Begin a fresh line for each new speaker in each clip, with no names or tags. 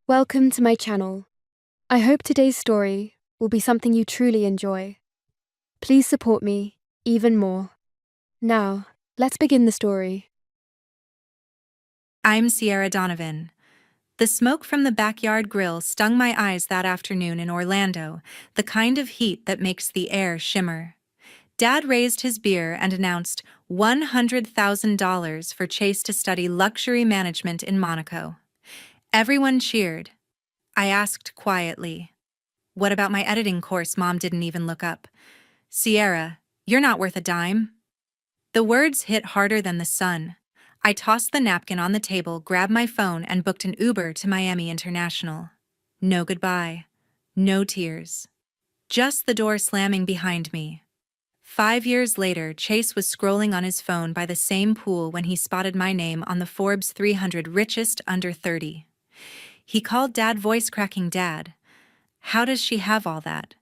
Welcome to my channel. I hope today's story will be something you truly enjoy. Please support me even more. Now, let's begin the story.
I'm Sierra Donovan. The smoke from the backyard grill stung my eyes that afternoon in Orlando, the kind of heat that makes the air shimmer. Dad raised his beer and announced $100,000 for Chase to study luxury management in Monaco. Everyone cheered. I asked quietly, "What about my editing course?" Mom didn't even look up. "Sierra, you're not worth a dime." The words hit harder than the sun. I tossed the napkin on the table, grabbed my phone, and booked an Uber to Miami International. No goodbye. No tears. Just the door slamming behind me. 5 years later, Chase was scrolling on his phone by the same pool when he spotted my name on the Forbes 300 Richest Under 30. He called Dad, voice cracking. "Dad, how does she have all that?"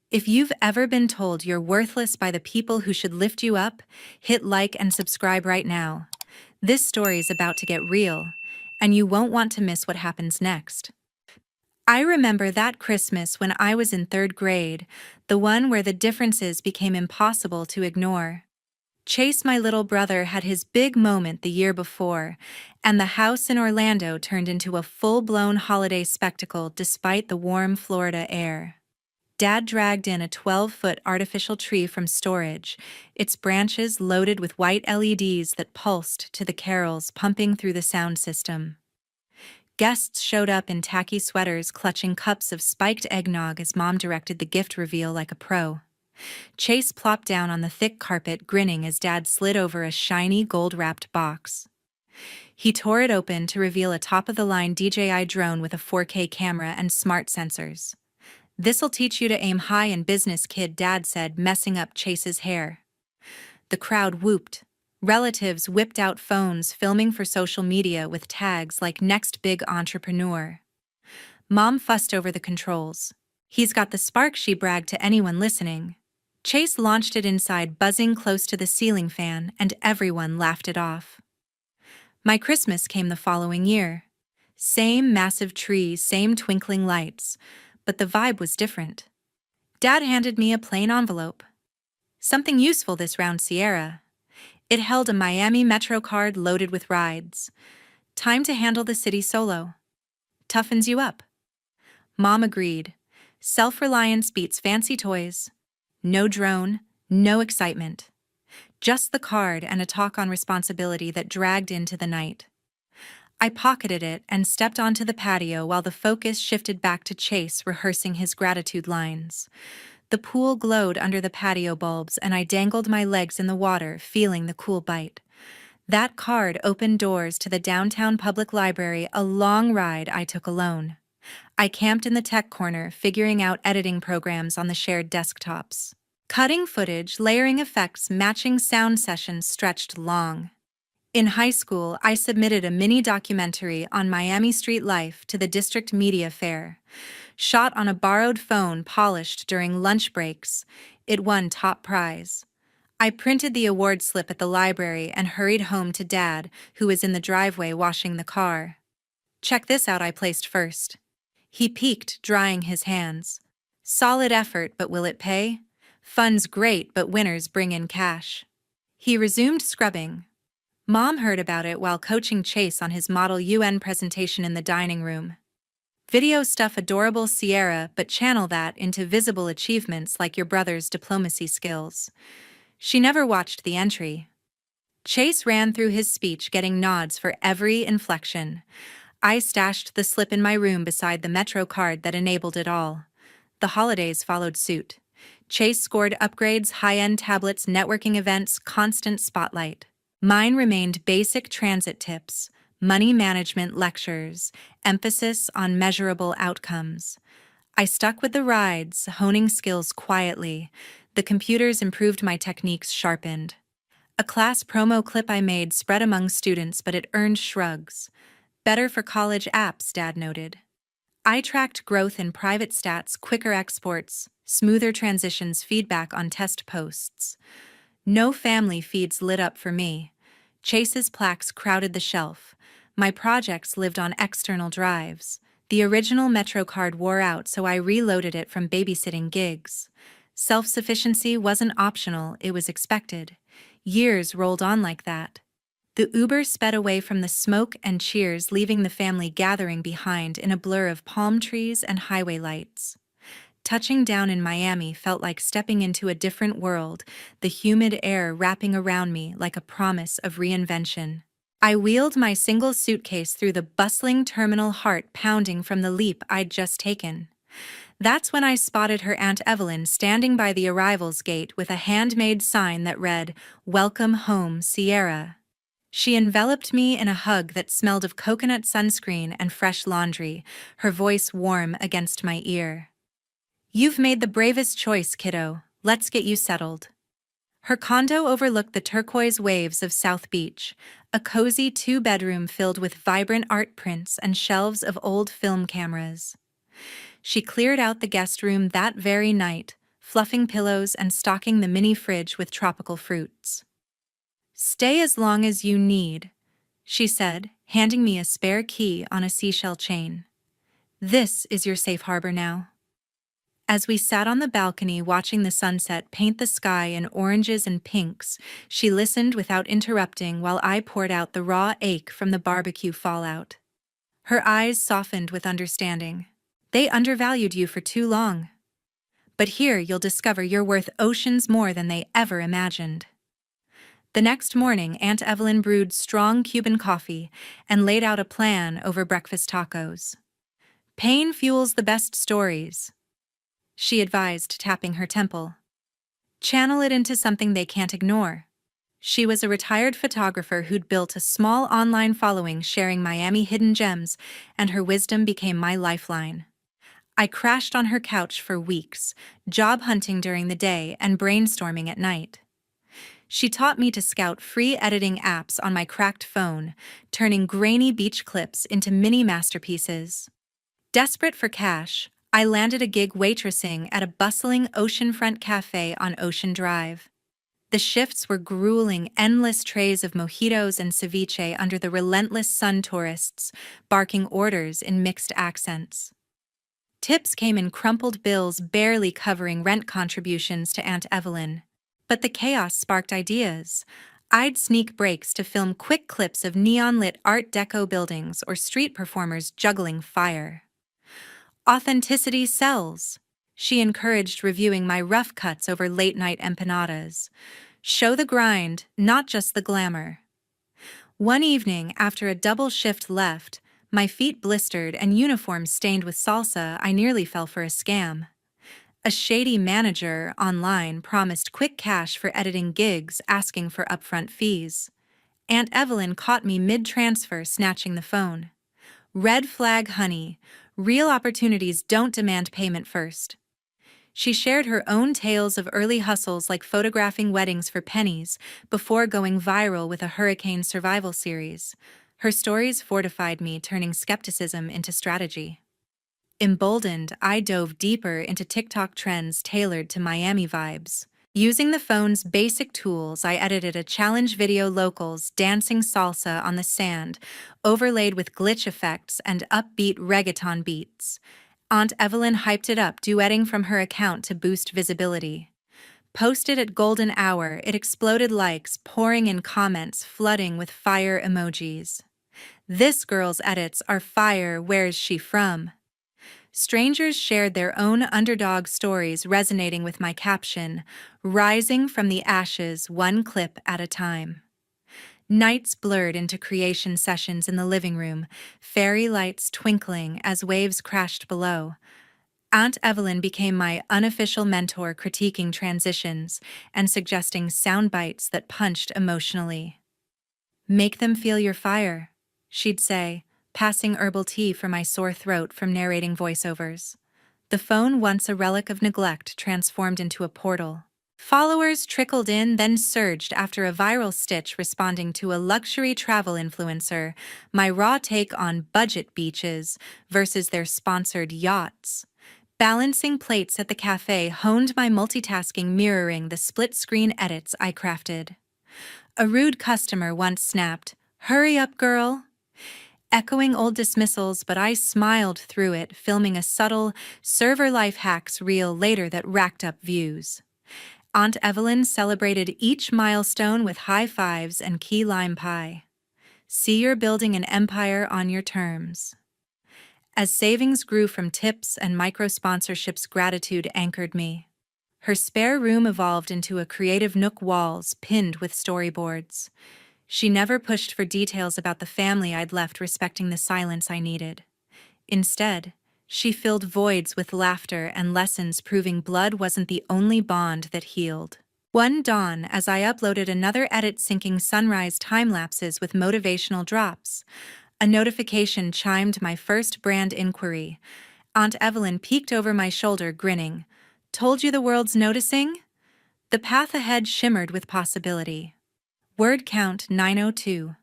If you've ever been told you're worthless by the people who should lift you up, hit like and subscribe right now. This story is about to get real, and you won't want to miss what happens next. I remember that Christmas when I was in third grade, the one where the differences became impossible to ignore. Chase, my little brother, had his big moment the year before, and the house in Orlando turned into a full-blown holiday spectacle despite the warm Florida air. Dad dragged in a 12-foot artificial tree from storage, its branches loaded with white LEDs that pulsed to the carols pumping through the sound system. Guests showed up in tacky sweaters, clutching cups of spiked eggnog as Mom directed the gift reveal like a pro. Chase plopped down on the thick carpet, grinning as Dad slid over a shiny, gold-wrapped box. He tore it open to reveal a top-of-the-line DJI drone with a 4K camera and smart sensors. "This'll teach you to aim high in business, kid," Dad said, messing up Chase's hair. The crowd whooped. Relatives whipped out phones, filming for social media with tags like "Next Big Entrepreneur." Mom fussed over the controls. "He's got the spark," she bragged to anyone listening. Chase launched it inside, buzzing close to the ceiling fan, and everyone laughed it off. My Christmas came the following year. Same massive tree, same twinkling lights, but the vibe was different. Dad handed me a plain envelope. "Something useful this round, Sierra." It held a Miami Metro card loaded with rides. "Time to handle the city solo. Toughens you up." Mom agreed. Self-reliance beats fancy toys. No drone, no excitement. Just the card and a talk on responsibility that dragged into the night. I pocketed it and stepped onto the patio while the focus shifted back to Chase rehearsing his gratitude lines. The pool glowed under the patio bulbs, and I dangled my legs in the water, feeling the cool bite. That card opened doors to the downtown public library, a long ride I took alone. I camped in the tech corner, figuring out editing programs on the shared desktops. Cutting footage, layering effects, matching sound sessions stretched long. In high school, I submitted a mini documentary on Miami street life to the district media fair. Shot on a borrowed phone polished during lunch breaks, it won top prize. I printed the award slip at the library and hurried home to Dad, who was in the driveway washing the car. "Check this out," I placed first. He peeked, drying his hands. "Solid effort, but will it pay? Fun's great, but winners bring in cash." He resumed scrubbing. Mom heard about it while coaching Chase on his Model UN presentation in the dining room. "Video stuff, adorable, Sierra, but channel that into visible achievements like your brother's diplomacy skills." She never watched the entry. Chase ran through his speech, getting nods for every inflection. I stashed the slip in my room beside the Metro card that enabled it all. The holidays followed suit. Chase scored upgrades, high-end tablets, networking events, constant spotlight. Mine remained basic transit tips, money management lectures, emphasis on measurable outcomes. I stuck with the rides, honing skills quietly. The computers improved, my techniques sharpened. A class promo clip I made spread among students, but it earned shrugs. "Better for college apps," Dad noted. I tracked growth in private stats, quicker exports, smoother transitions, feedback on test posts. No family feeds lit up for me. Chase's plaques crowded the shelf. My projects lived on external drives. The original Metro card wore out, so I reloaded it from babysitting gigs. Self-sufficiency wasn't optional, it was expected. Years rolled on like that. The Uber sped away from the smoke and cheers, leaving the family gathering behind in a blur of palm trees and highway lights. Touching down in Miami felt like stepping into a different world, the humid air wrapping around me like a promise of reinvention. I wheeled my single suitcase through the bustling terminal, heart pounding from the leap I'd just taken. That's when I spotted her Aunt Evelyn standing by the arrivals gate with a handmade sign that read, "Welcome home, Sierra." She enveloped me in a hug that smelled of coconut sunscreen and fresh laundry, her voice warm against my ear. "You've made the bravest choice, kiddo. Let's get you settled." Her condo overlooked the turquoise waves of South Beach, a cozy two-bedroom filled with vibrant art prints and shelves of old film cameras. She cleared out the guest room that very night, fluffing pillows and stocking the mini fridge with tropical fruits. "Stay as long as you need," she said, handing me a spare key on a seashell chain. "This is your safe harbor now." As we sat on the balcony watching the sunset paint the sky in oranges and pinks, she listened without interrupting while I poured out the raw ache from the barbecue fallout. Her eyes softened with understanding. "They undervalued you for too long. But here you'll discover you're worth oceans more than they ever imagined." The next morning, Aunt Evelyn brewed strong Cuban coffee and laid out a plan over breakfast tacos. "Pain fuels the best stories," she advised, tapping her temple. "Channel it into something they can't ignore." She was a retired photographer who'd built a small online following sharing Miami hidden gems, and her wisdom became my lifeline. I crashed on her couch for weeks, job hunting during the day and brainstorming at night. She taught me to scout free editing apps on my cracked phone, turning grainy beach clips into mini masterpieces. Desperate for cash, I landed a gig waitressing at a bustling oceanfront cafe on Ocean Drive. The shifts were grueling, endless trays of mojitos and ceviche under the relentless sun, tourists barking orders in mixed accents. Tips came in crumpled bills barely covering rent contributions to Aunt Evelyn. But the chaos sparked ideas. I'd sneak breaks to film quick clips of neon-lit Art Deco buildings or street performers juggling fire. "Authenticity sells," she encouraged, reviewing my rough cuts over late-night empanadas. "Show the grind, not just the glamour." One evening, after a double shift left, my feet blistered and uniform stained with salsa, I nearly fell for a scam. A shady manager online promised quick cash for editing gigs, asking for upfront fees. Aunt Evelyn caught me mid-transfer, snatching the phone. "Red flag, honey. Real opportunities don't demand payment first." She shared her own tales of early hustles, like photographing weddings for pennies before going viral with a hurricane survival series. Her stories fortified me, turning skepticism into strategy. Emboldened, I dove deeper into TikTok trends tailored to Miami vibes. Using the phone's basic tools, I edited a challenge video, locals dancing salsa on the sand, overlaid with glitch effects and upbeat reggaeton beats. Aunt Evelyn hyped it up, duetting from her account to boost visibility. Posted at golden hour, it exploded, likes pouring in, comments flooding with fire emojis. "This girl's edits are fire, where's she from?" Strangers shared their own underdog stories, resonating with my caption, "Rising from the ashes, one clip at a time." Nights blurred into creation sessions in the living room, fairy lights twinkling as waves crashed below. Aunt Evelyn became my unofficial mentor, critiquing transitions and suggesting sound bites that punched emotionally. "Make them feel your fire," she'd say, passing herbal tea for my sore throat from narrating voiceovers. The phone, once a relic of neglect, transformed into a portal. Followers trickled in, then surged after a viral stitch responding to a luxury travel influencer, my raw take on budget beaches versus their sponsored yachts. Balancing plates at the cafe honed my multitasking, mirroring the split-screen edits I crafted. A rude customer once snapped, "Hurry up, girl." echoing old dismissals, but I smiled through it, filming a subtle server life hacks reel later that racked up views. Aunt Evelyn celebrated each milestone with high fives and key lime pie. See, you're building an empire on your terms. As savings grew from tips and micro-sponsorships, gratitude anchored me. Her spare room evolved into a creative nook, walls pinned with storyboards. She never pushed for details about the family I'd left, respecting the silence I needed. Instead, she filled voids with laughter and lessons, proving blood wasn't the only bond that healed. One dawn, as I uploaded another edit syncing sunrise time-lapses with motivational drops, a notification chimed my first brand inquiry. Aunt Evelyn peeked over my shoulder, grinning. "Told you the world's noticing?" The path ahead shimmered with possibility. Word count 902.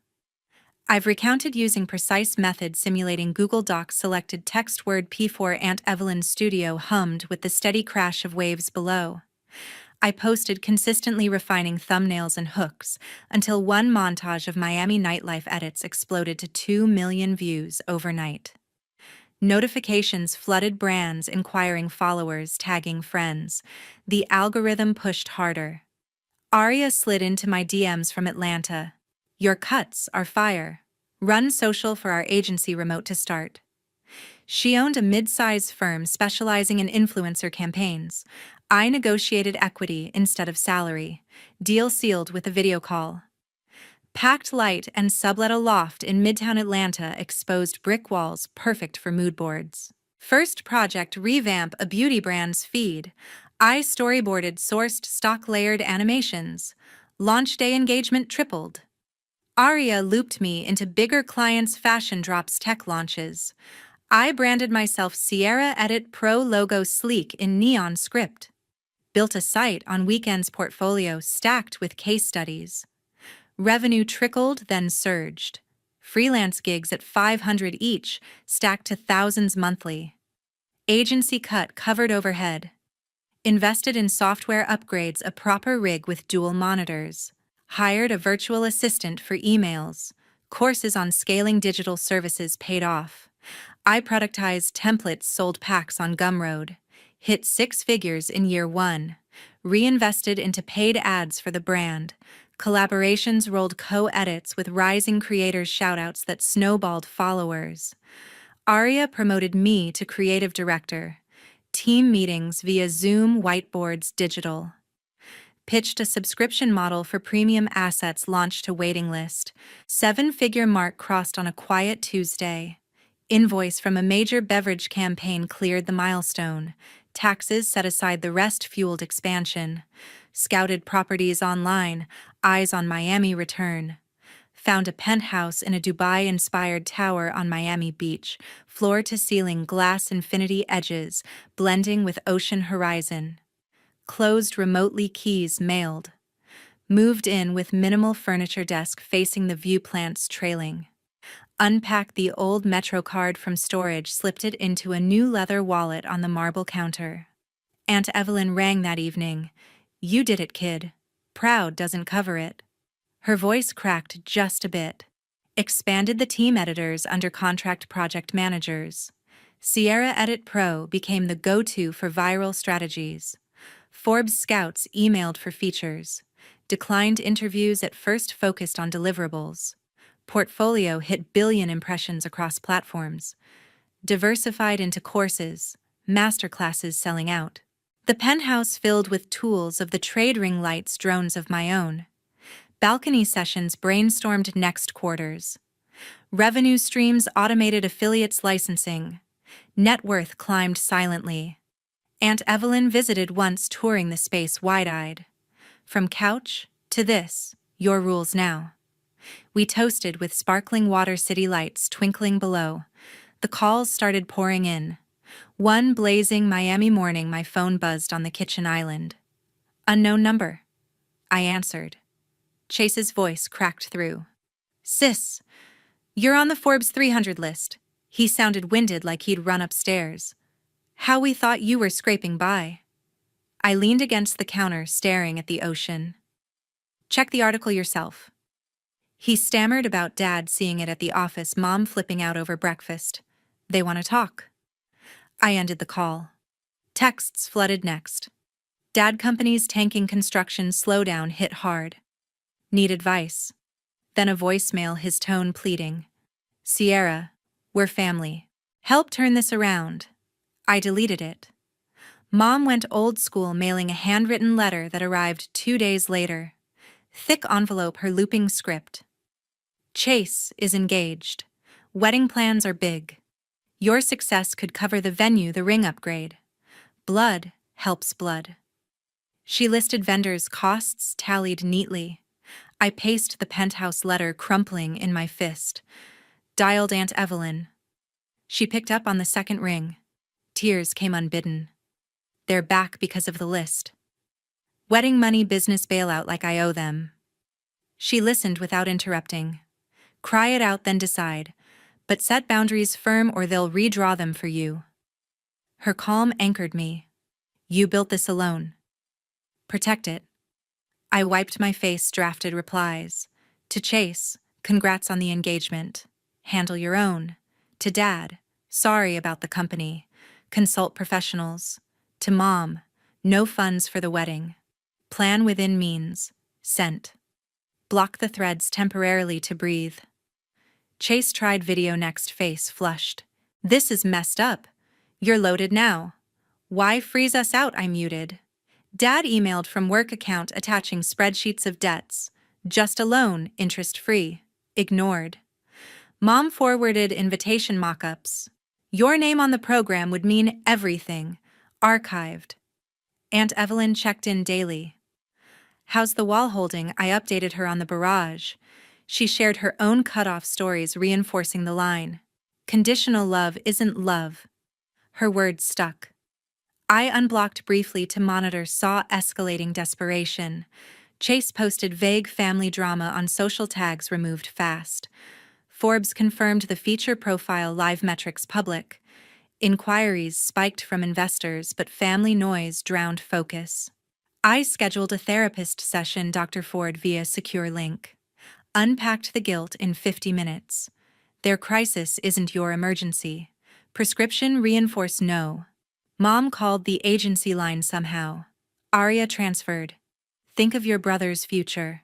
I've recounted using precise methods, simulating Google Docs, selected text word P4. Aunt Evelyn's studio hummed with the steady crash of waves below. I posted, consistently refining thumbnails and hooks, until one montage of Miami nightlife edits exploded to 2 million views overnight. Notifications flooded, brands inquiring, followers tagging friends. The algorithm pushed harder. Aria slid into my DMs from Atlanta. "Your cuts are fire. Run social for our agency remote to start." She owned a mid-size firm specializing in influencer campaigns. I negotiated equity instead of salary. Deal sealed with a video call. Packed light and sublet a loft in Midtown Atlanta, exposed brick walls perfect for mood boards. First project, revamp a beauty brand's feed. I storyboarded, sourced stock, layered animations. Launch day engagement tripled. Aria looped me into bigger clients' fashion drops, tech launches. I branded myself Sierra Edit Pro, logo sleek in neon script. Built a site on weekends, portfolio stacked with case studies. Revenue trickled, then surged. Freelance gigs at 500 each, stacked to thousands monthly. Agency cut covered overhead. Invested in software upgrades, a proper rig with dual monitors. Hired a virtual assistant for emails. Courses on scaling digital services paid off. I productized templates, sold packs on Gumroad. Hit 6 figures in year 1. Reinvested into paid ads for the brand. Collaborations rolled, co-edits with rising creators, shoutouts that snowballed followers. Aria promoted me to creative director. Team meetings via Zoom, whiteboards, digital. Pitched a subscription model for premium assets, launched to waiting list. 7-figure mark crossed on a quiet Tuesday. Invoice from a major beverage campaign cleared the milestone. Taxes set aside, the rest fueled expansion. Scouted properties online, eyes on Miami return. Found a penthouse in a Dubai-inspired tower on Miami Beach, floor-to-ceiling glass, infinity edges, blending with ocean horizon. Closed remotely, keys mailed. Moved in with minimal furniture, desk facing the view, plants trailing. Unpacked the old Metro card from storage, slipped it into a new leather wallet on the marble counter. Aunt Evelyn rang that evening. "You did it, kid. Proud doesn't cover it." Her voice cracked just a bit. Expanded the team, editors under contract, project managers. Sierra Edit Pro became the go-to for viral strategies. Forbes scouts emailed for features. Declined interviews at first, focused on deliverables. Portfolio hit billion impressions across platforms. Diversified into courses, masterclasses selling out. The penthouse filled with tools of the trade, ring lights, drones of my own. Balcony sessions brainstormed next quarters. Revenue streams, automated affiliates, licensing. Net worth climbed silently. Aunt Evelyn visited once, touring the space wide-eyed. "From couch to this, your rules now." We toasted with sparkling water, city lights twinkling below. The calls started pouring in. One blazing Miami morning, my phone buzzed on the kitchen island. "Unknown number." I answered. Chase's voice cracked through. "Sis, you're on the Forbes 300 list." He sounded winded, like he'd run upstairs. "How we thought you were scraping by." I leaned against the counter, staring at the ocean. "Check the article yourself." He stammered about Dad seeing it at the office, Mom flipping out over breakfast. They want to talk. I ended the call. Texts flooded next. Dad company's tanking construction slowdown hit hard. Need advice. Then a voicemail, his tone pleading. Sierra, we're family. Help turn this around. I deleted it. Mom went old school, mailing a handwritten letter that arrived 2 days later. Thick envelope, her looping script. Chase is engaged. Wedding plans are big. Your success could cover the venue, the ring upgrade. Blood helps blood. She listed vendors' costs, tallied neatly. I paced the penthouse letter, crumpling in my fist. Dialed Aunt Evelyn. She picked up on the second ring. Tears came unbidden. They're back because of the list. Wedding money, business bailout like I owe them. She listened without interrupting. Cry it out, then decide. But set boundaries firm or they'll redraw them for you. Her calm anchored me. You built this alone. Protect it. I wiped my face, drafted replies. To Chase, congrats on the engagement. Handle your own. To Dad, sorry about the company. Consult professionals. To Mom, no funds for the wedding. Plan within means. Sent. Block the threads temporarily to breathe. Chase tried video next, face flushed. This is messed up. You're loaded now. Why freeze us out? I muted. Dad emailed from work account attaching spreadsheets of debts. Just a loan, interest-free. Ignored. Mom forwarded invitation mock-ups. Your name on the program would mean everything. Archived. Aunt Evelyn checked in daily. How's the wall holding? I updated her on the barrage. She shared her own cut-off stories, reinforcing the line. Conditional love isn't love. Her words stuck. I unblocked briefly to monitor, saw escalating desperation. Chase posted vague family drama on social, tags removed fast. Forbes confirmed the feature profile, live metrics public. Inquiries spiked from investors, but family noise drowned focus. I scheduled a therapist session, Dr. Ford, via secure link. Unpacked the guilt in 50 minutes. Their crisis isn't your emergency. Prescription reinforce no. Mom called the agency line somehow. Aria transferred. Think of your brother's future.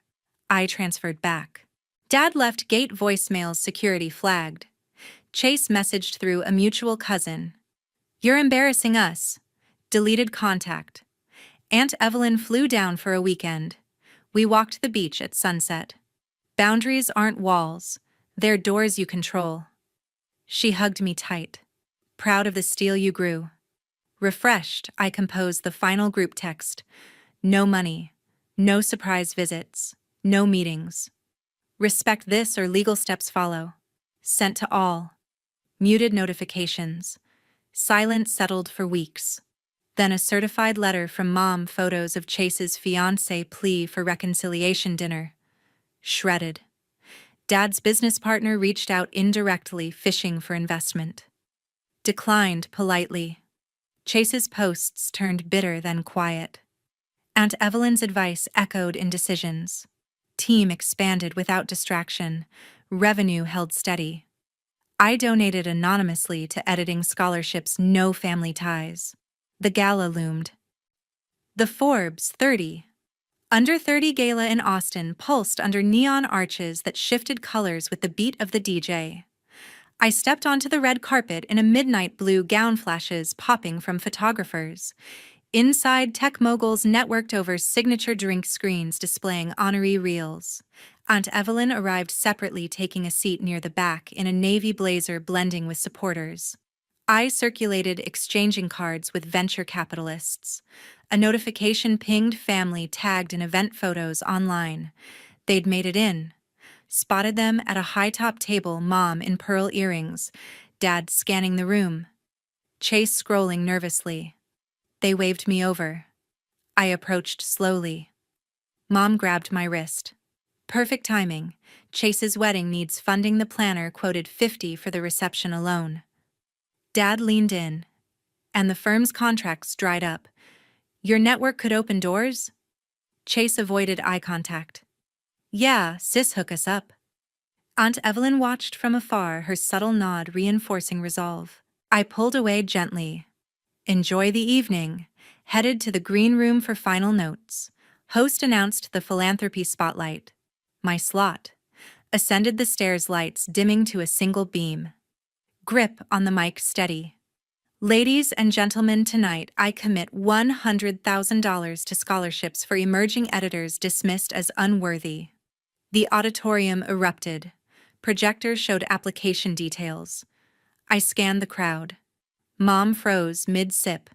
I transferred back. Dad left gate voicemails, security flagged. Chase messaged through a mutual cousin. You're embarrassing us. Deleted contact. Aunt Evelyn flew down for a weekend. We walked the beach at sunset. Boundaries aren't walls. They're doors you control. She hugged me tight. Proud of the steel you grew. Refreshed, I composed the final group text. No money. No surprise visits. No meetings. Respect this or legal steps follow. Sent to all. Muted notifications. Silence settled for weeks. Then a certified letter from Mom, photos of Chase's fiancé, plea for reconciliation dinner. Shredded. Dad's business partner reached out indirectly, fishing for investment. Declined politely. Chase's posts turned bitter, then quiet. Aunt Evelyn's advice echoed in decisions. Team expanded without distraction. Revenue held steady. I donated anonymously to editing scholarships, no family ties. The gala loomed. The Forbes 30. Under 30 gala in Austin pulsed under neon arches that shifted colors with the beat of the DJ. I stepped onto the red carpet in a midnight blue gown, flashes popping from photographers. Inside, tech moguls networked over signature drink screens displaying honoree reels. Aunt Evelyn arrived separately, taking a seat near the back in a navy blazer, blending with supporters. I circulated exchanging cards with venture capitalists. A notification pinged family tagged in event photos online. They'd made it in. Spotted them at a high-top table, Mom in pearl earrings, Dad scanning the room. Chase scrolling nervously. They waved me over. I approached slowly. Mom grabbed my wrist. Perfect timing. Chase's wedding needs funding. The planner quoted $50 for the reception alone. Dad leaned in, and the firm's contracts dried up. Your network could open doors? Chase avoided eye contact. Yeah, sis, hook us up. Aunt Evelyn watched from afar, her subtle nod reinforcing resolve. I pulled away gently. Enjoy the evening. Headed to the green room for final notes. Host announced the philanthropy spotlight. My slot. Ascended the stairs, lights dimming to a single beam. Grip on the mic steady. Ladies and gentlemen, tonight I commit $100,000 to scholarships for emerging editors dismissed as unworthy. The auditorium erupted. Projectors showed application details. I scanned the crowd. Mom froze mid-sip.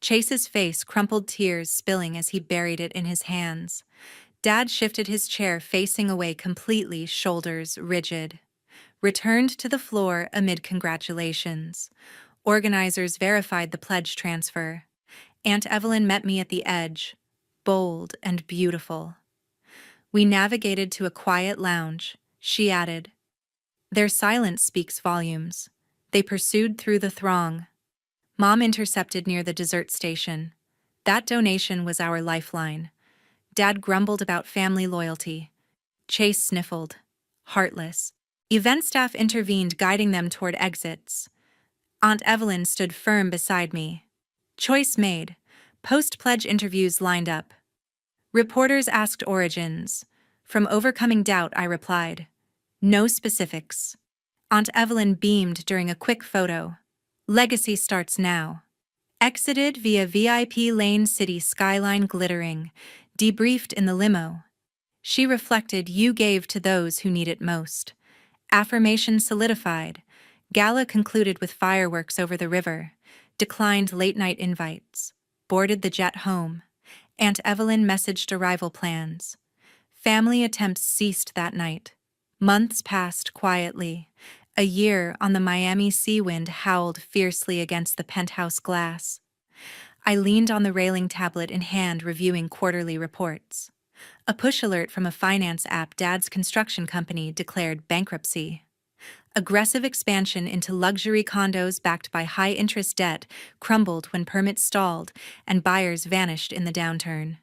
Chase's face crumpled, tears spilling as he buried it in his hands. Dad shifted his chair, facing away completely, shoulders rigid. Returned to the floor amid congratulations. Organizers verified the pledge transfer. Aunt Evelyn met me at the edge, bold and beautiful. We navigated to a quiet lounge. She added, "Their silence speaks volumes." They pursued through the throng. Mom intercepted near the dessert station. That donation was our lifeline. Dad grumbled about family loyalty. Chase sniffled, heartless. Event staff intervened, guiding them toward exits. Aunt Evelyn stood firm beside me. Choice made. Post-pledge interviews lined up. Reporters asked origins. From overcoming doubt, I replied, "No specifics." Aunt Evelyn beamed during a quick photo. Legacy starts now. Exited via VIP lane, city skyline glittering. Debriefed in the limo. She reflected, "You gave to those who need it most." Affirmation solidified. Gala concluded with fireworks over the river. Declined late-night invites. Boarded the jet home. Aunt Evelyn messaged arrival plans. Family attempts ceased that night. Months passed quietly. A year on the Miami sea wind howled fiercely against the penthouse glass. I leaned on the railing, tablet in hand, reviewing quarterly reports. A push alert from a finance app: Dad's construction company declared bankruptcy. Aggressive expansion into luxury condos backed by high-interest debt crumbled when permits stalled and buyers vanished in the downturn.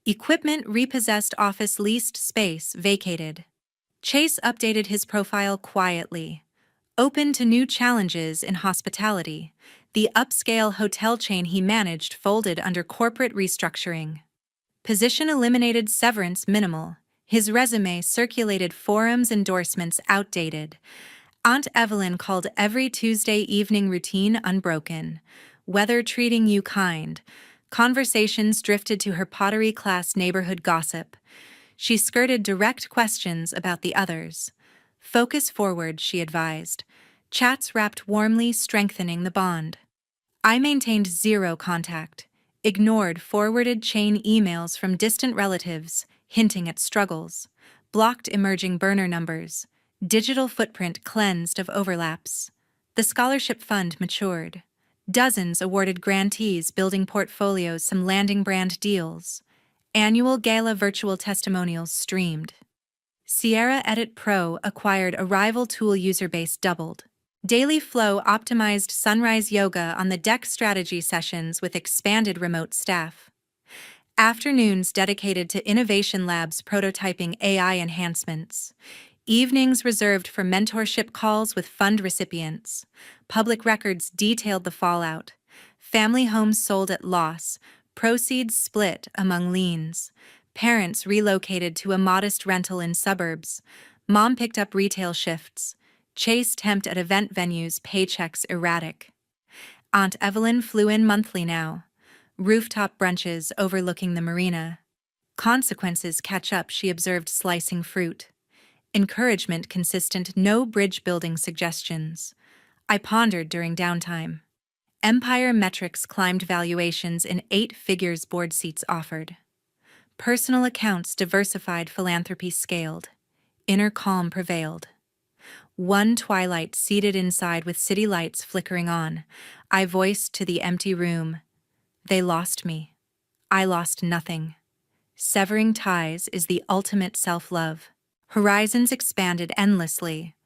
Equipment repossessed, office leased space vacated. Chase updated his profile quietly. Open to new challenges in hospitality. The upscale hotel chain he managed folded under corporate restructuring. Position eliminated, severance minimal. His resume circulated, forums, endorsements outdated. Aunt Evelyn called every Tuesday evening, routine unbroken. Weather treating you kind. Conversations drifted to her pottery class, neighborhood gossip. She skirted direct questions about the others. Focus forward, she advised. Chats wrapped warmly, strengthening the bond. I maintained zero contact. Ignored forwarded chain emails from distant relatives, hinting at struggles. Blocked emerging burner numbers. Digital footprint cleansed of overlaps. The scholarship fund matured. Dozens awarded grantees, building portfolios, some landing brand deals. Annual gala virtual testimonials streamed. Sierra Edit Pro acquired a rival tool, user base doubled. Daily flow optimized, sunrise yoga on the deck, strategy sessions with expanded remote staff. Afternoons dedicated to innovation labs, prototyping AI enhancements. Evenings reserved for mentorship calls with fund recipients. Public records detailed the fallout. Family homes sold at loss. Proceeds split among liens. Parents relocated to a modest rental in suburbs. Mom picked up retail shifts. Chase temped at event venues, paychecks erratic. Aunt Evelyn flew in monthly now. Rooftop brunches overlooking the marina. Consequences catch up, she observed, slicing fruit. Encouragement consistent, no bridge building suggestions. I pondered during downtime. Empire metrics climbed, valuations in 8 figures, board seats offered. Personal accounts diversified, philanthropy scaled. Inner calm prevailed. One twilight, seated inside with city lights flickering on, I voiced to the empty room, "They lost me. I lost nothing." Severing ties is the ultimate self-love. Horizons expanded endlessly.